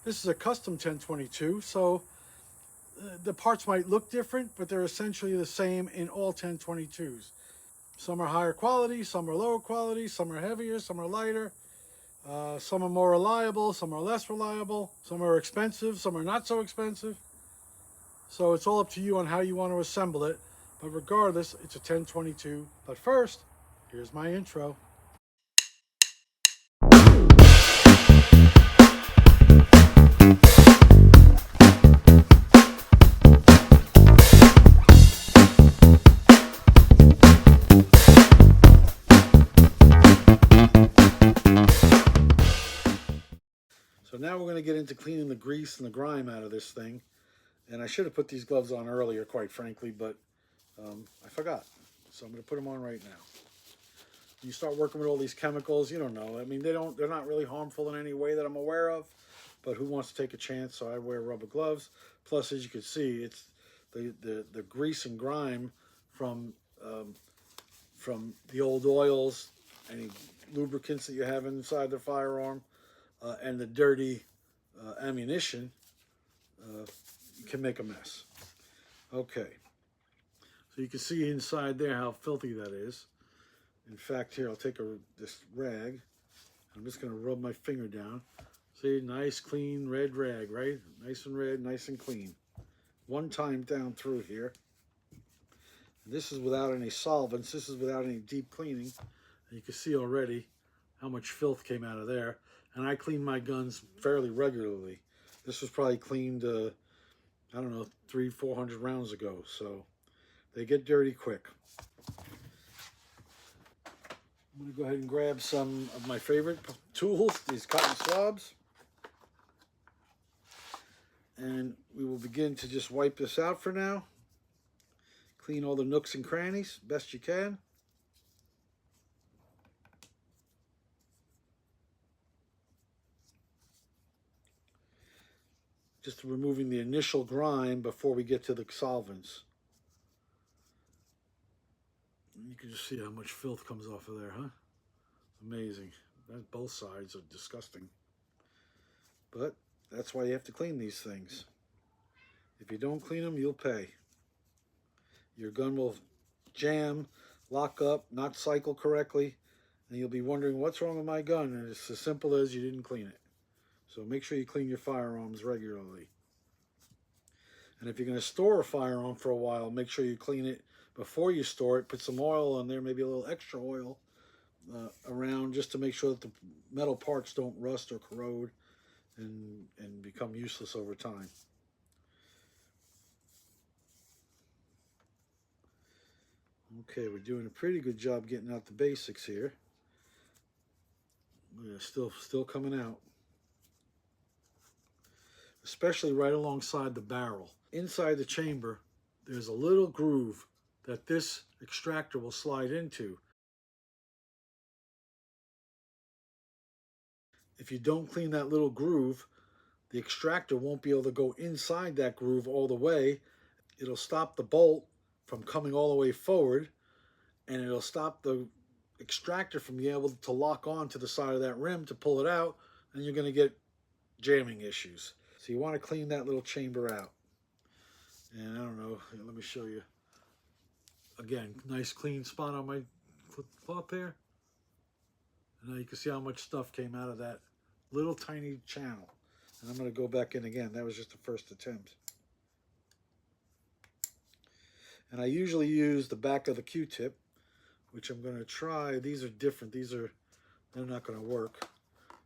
This is a custom 1022, so the parts might look different, but they're essentially the same in all 1022s. Some are higher quality, some are lower quality, some are heavier, some are lighter. Some are more reliable, some are less reliable, some are expensive, some are not so expensive. So it's all up to you on how you want to assemble it. But regardless, it's a 1022. But first, here's my intro. So now we're going to get into cleaning the grease and the grime out of this thing. And I should have put these gloves on earlier, quite frankly, but I forgot. So I'm going to put them on right now. You start working with all these chemicals, you don't know. I mean, they're not really harmful in any way that I'm aware of, but who wants to take a chance? So I wear rubber gloves. Plus, as you can see, it's the grease and grime from the old oils, any lubricants that you have inside the firearm, and the dirty ammunition can make a mess. Okay, so you can see inside there how filthy that is. In fact, here, I'll take this rag. I'm just going to rub my finger down. See, nice, clean, red rag, right? Nice and red, nice and clean. One time down through here. And this is without any solvents. This is without any deep cleaning. And you can see already how much filth came out of there. And I clean my guns fairly regularly. This was probably cleaned, I don't know, 300-400 rounds ago. So they get dirty quick. I'm going to go ahead and grab some of my favorite tools, these cotton swabs. And we will begin to just wipe this out for now. Clean all the nooks and crannies best you can. Just removing the initial grime before we get to the solvents. You can just see how much filth comes off of there, huh? Amazing. Both sides are disgusting. But that's why you have to clean these things. If you don't clean them, you'll pay. Your gun will jam, lock up, not cycle correctly, and you'll be wondering what's wrong with my gun, and it's as simple as you didn't clean it. So make sure you clean your firearms regularly. And if you're going to store a firearm for a while, make sure you clean it before you store it. Put some oil in there, maybe a little extra oil around, just to make sure that the metal parts don't rust or corrode and become useless over time. Okay, we're doing a pretty good job getting out the basics here. Yeah, still coming out. Especially right alongside the barrel. Inside the chamber, there's a little groove that this extractor will slide into. If you don't clean that little groove, the extractor won't be able to go inside that groove all the way. It'll stop the bolt from coming all the way forward, and it'll stop the extractor from being able to lock on to the side of that rim to pull it out, and you're going to get jamming issues. So you want to clean that little chamber out. And I don't know, let me show you. Again, nice clean spot on my flip-flop here. And now you can see how much stuff came out of that little tiny channel. And I'm going to go back in again. That was just the first attempt. And I usually use the back of the Q-tip, which I'm going to try. These are different. They're not going to work.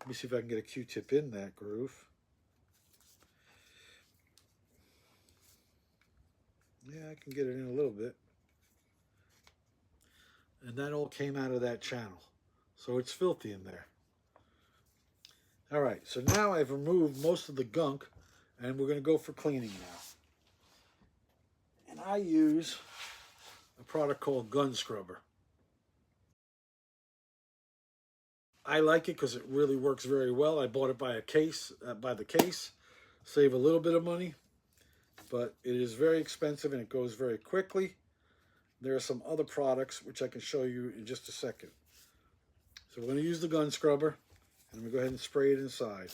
Let me see if I can get a Q-tip in that groove. Yeah, I can get it in a little bit. And that all came out of that channel. So it's filthy in there. All right, so now I've removed most of the gunk, and we're going to go for cleaning now. And I use a product called Gun Scrubber. I like it because it really works very well. I bought it by the case. Save a little bit of money, but it is very expensive and it goes very quickly. There are some other products which I can show you in just a second. So we're going to use the Gun Scrubber, and I'm going to go ahead and spray it inside.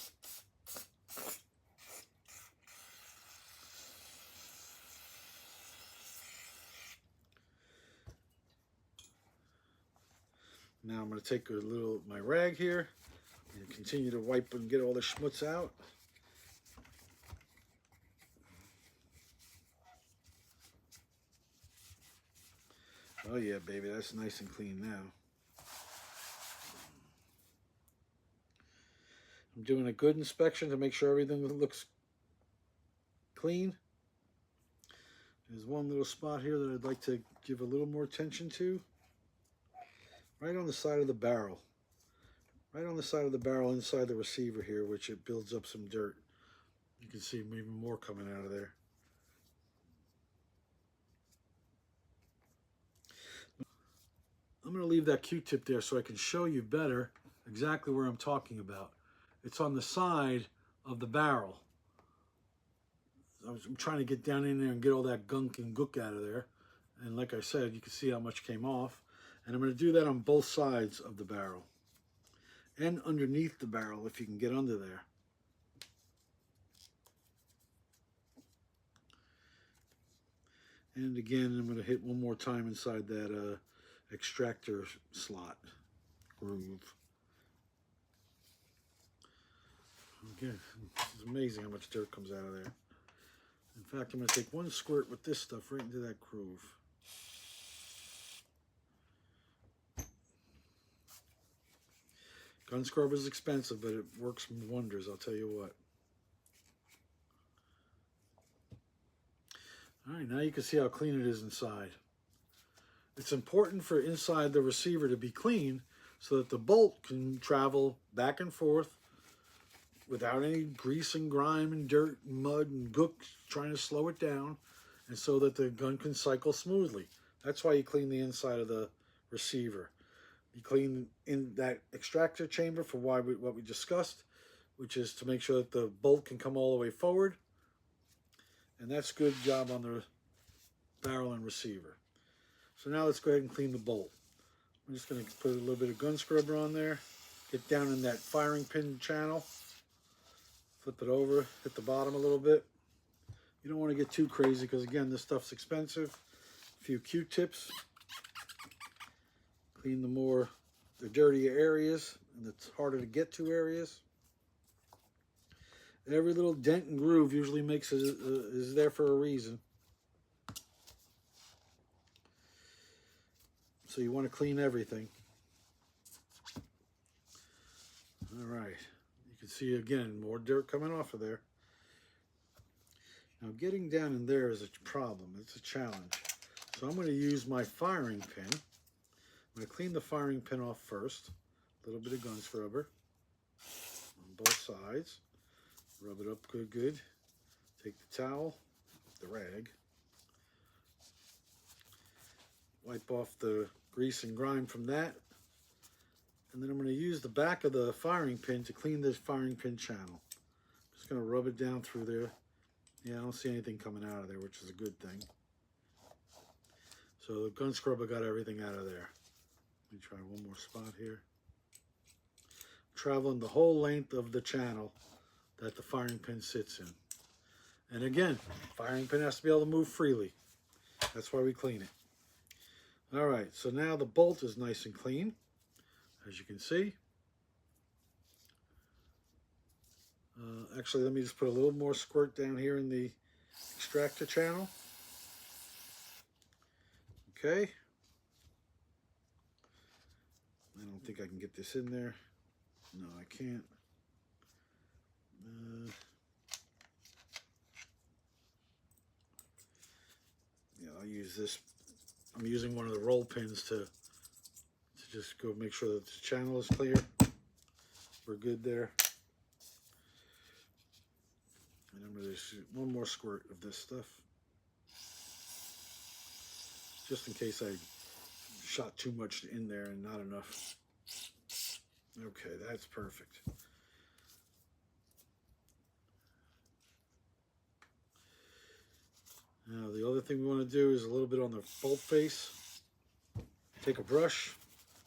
Now I'm going to take my rag here and continue to wipe and get all the schmutz out. Oh yeah, baby, that's nice and clean now. I'm doing a good inspection to make sure everything looks clean. There's one little spot here that I'd like to give a little more attention to. Right on the side of the barrel. Right on the side of the barrel inside the receiver here, which it builds up some dirt. You can see maybe more coming out of there. I'm going to leave that Q-tip there so I can show you better exactly where I'm talking about. It's on the side of the barrel. I'm trying to get down in there and get all that gunk and gook out of there. And like I said, you can see how much came off. And I'm going to do that on both sides of the barrel. And underneath the barrel if you can get under there. And again, I'm going to hit one more time inside that extractor slot groove. Again, it's amazing how much dirt comes out of there. In fact, I'm going to take one squirt with this stuff right into that groove. Gun scrubber is expensive, but it works wonders, I'll tell you what. Alright, now you can see how clean it is inside. It's important for inside the receiver to be clean so that the bolt can travel back and forth without any grease and grime and dirt and mud and gook trying to slow it down, and so that the gun can cycle smoothly. That's why you clean the inside of the receiver. You clean in that extractor chamber for what we discussed, which is to make sure that the bolt can come all the way forward. And that's good job on the barrel and receiver. So now let's go ahead and clean the bolt. I'm just going to put a little bit of gun scrubber on there. Get down in that firing pin channel. Flip it over, hit the bottom a little bit. You don't want to get too crazy because again, this stuff's expensive. A few Q-tips. Clean the dirtier areas and the harder to get to areas. Every little dent and groove usually is there for a reason. So you want to clean everything. All right. You can see again, more dirt coming off of there. Now getting down in there is a problem. It's a challenge. So I'm going to use my firing pin. I'm going to clean the firing pin off first. A little bit of gun scrubber on both sides. Rub it up good. Take the towel, the rag. Wipe off the grease and grime from that. And then I'm going to use the back of the firing pin to clean this firing pin channel. Just going to rub it down through there. Yeah, I don't see anything coming out of there, which is a good thing. So the gun scrubber got everything out of there. Let me try one more spot here. Traveling the whole length of the channel that the firing pin sits in. And again, firing pin has to be able to move freely. That's why we clean it. All right, so now the bolt is nice and clean, as you can see. Actually, let me just put a little more squirt down here in the extractor channel. Okay. I don't think I can get this in there. No, I can't. Yeah, I'll use this. I'm using one of the roll pins to just go make sure that the channel is clear. We're good there. And I'm going to shoot one more squirt of this stuff. Just in case I shot too much in there and not enough. Okay, that's perfect. Now the other thing we want to do is a little bit on the bolt face. Take a brush,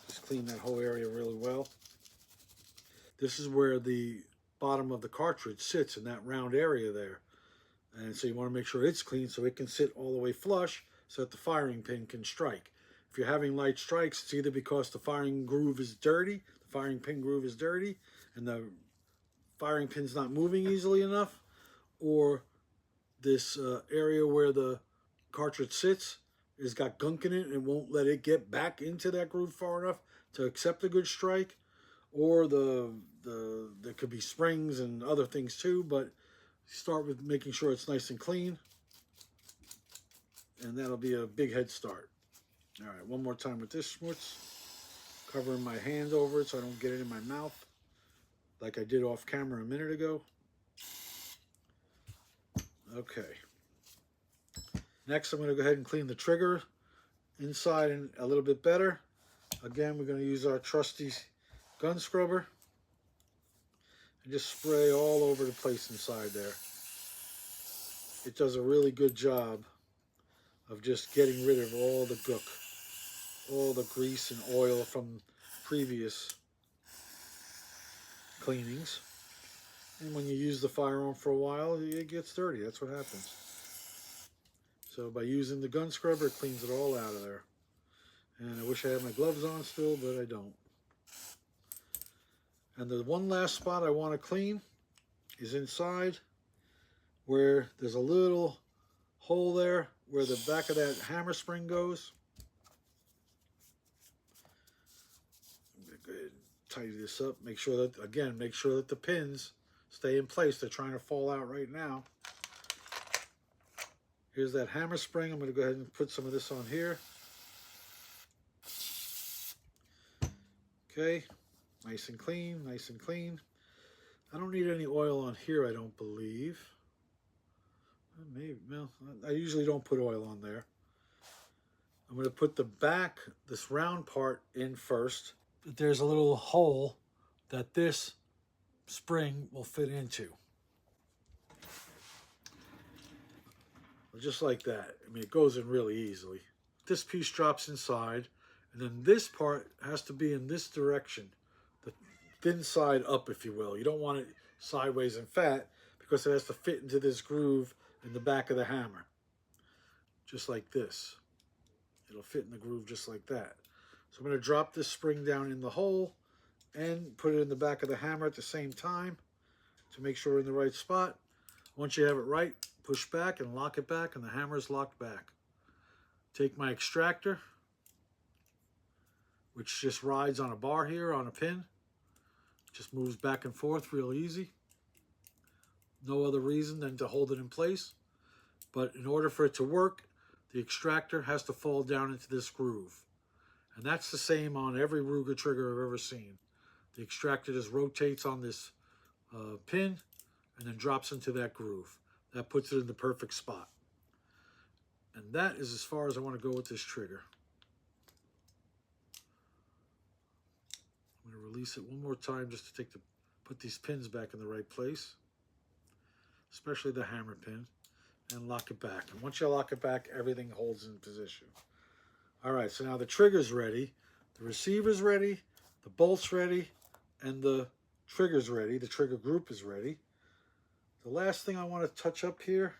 just clean that whole area really well. This is where the bottom of the cartridge sits, in that round area there. And so you want to make sure it's clean so it can sit all the way flush so that the firing pin can strike. if you're having light strikes, it's either because the firing groove is dirty, the firing pin groove is dirty, and the firing pin's not moving easily enough, or this area where the cartridge sits has got gunk in it and won't let it get back into that groove far enough to accept a good strike, or there could be springs and other things too, but start with making sure it's nice and clean, and that'll be a big head start. All right, one more time with this schmutz, covering my hand over it so I don't get it in my mouth like I did off camera a minute ago. Okay. Next, I'm going to go ahead and clean the trigger inside and a little bit better. Again, we're going to use our trusty gun scrubber and just spray all over the place inside there. It does a really good job of just getting rid of all the gook, all the grease and oil from previous cleanings. And when you use the firearm for a while, it gets dirty. That's what happens. So by using the gun scrubber, it cleans it all out of there. And I wish I had my gloves on still, but I don't. And the one last spot I want to clean is inside where there's a little hole there where the back of that hammer spring goes. I'm going to go ahead and tidy this up. Make sure that, again, make sure that the pins stay in place. They're trying to fall out right now. Here's that hammer spring. I'm going to go ahead and put some of this on here. Okay, nice and clean, nice and clean. I don't need any oil on here, I don't believe. Maybe, well, I usually don't put oil on there. I'm going to put the back, this round part, in first. There's a little hole that this spring will fit into. Just like that. I mean, it goes in really easily. This piece drops inside, and then this part has to be in this direction, the thin side up, if you will. You don't want it sideways and fat because it has to fit into this groove in the back of the hammer, just like this. It'll fit in the groove just like that. So I'm going to drop this spring down in the hole and put it in the back of the hammer at the same time to make sure we're in the right spot. Once you have it right, push back and lock it back, and the hammer is locked back. Take my extractor, which just rides on a bar here on a pin. Just moves back and forth real easy. No other reason than to hold it in place. But in order for it to work, the extractor has to fall down into this groove. And that's the same on every Ruger trigger I've ever seen. The extractor just rotates on this pin and then drops into that groove. That puts it in the perfect spot. And that is as far as I want to go with this trigger. I'm going to release it one more time just to put these pins back in the right place, especially the hammer pin, and lock it back. And once you lock it back, everything holds in position. All right, so now the trigger's ready, the receiver's ready, the bolt's ready, and the trigger's ready. The trigger group is ready. The last thing I want to touch up here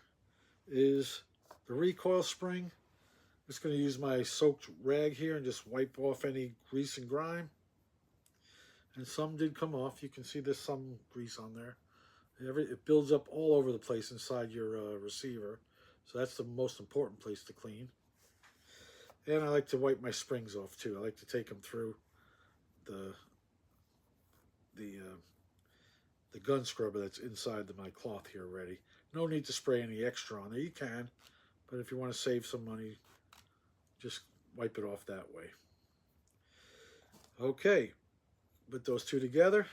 is the recoil spring. I'm just going to use my soaked rag here and just wipe off any grease and grime. And some did come off. You can see there's some grease on there. It builds up all over the place inside your receiver. So that's the most important place to clean. And I like to wipe my springs off too. I like to take them through the gun scrubber that's inside my cloth here already. No need to spray any extra on there. You can, but if you want to save some money, just wipe it off that way. Okay, put those two together.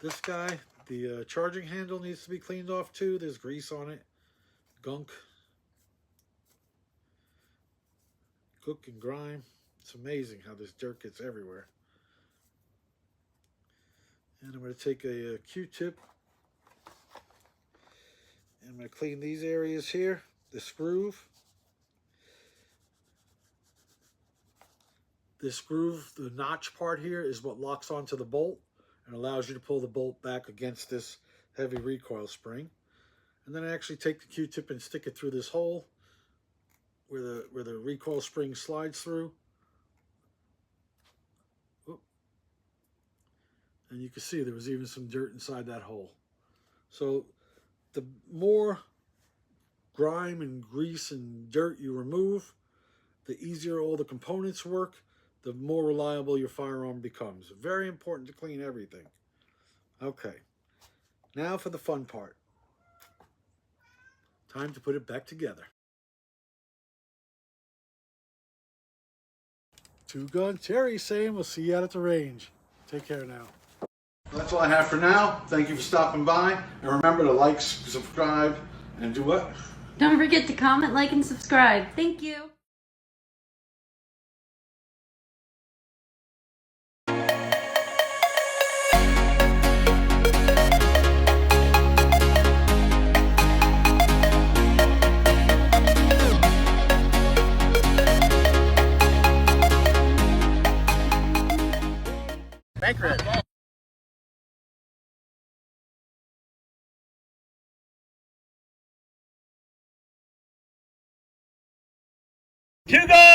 This guy, the charging handle needs to be cleaned off too. There's grease on it, gunk, gook and grime. It's amazing how this dirt gets everywhere. And I'm going to take a Q-tip and I'm going to clean these areas here, this groove. This groove, the notch part here, is what locks onto the bolt and allows you to pull the bolt back against this heavy recoil spring. And then I actually take the Q-tip and stick it through this hole where the recoil spring slides through. Oop. And you can see there was even some dirt inside that hole. So the more grime and grease and dirt you remove, the easier all the components work, the more reliable your firearm becomes. Very important to clean everything. Okay, now for the fun part. Time to put it back together. TwoGunTerry saying we'll see you out at the range. Take care now. That's all I have for now. Thank you for stopping by. And remember to like, subscribe, and do what? Don't forget to comment, like, and subscribe. Thank you. Bank ready. TwoGun!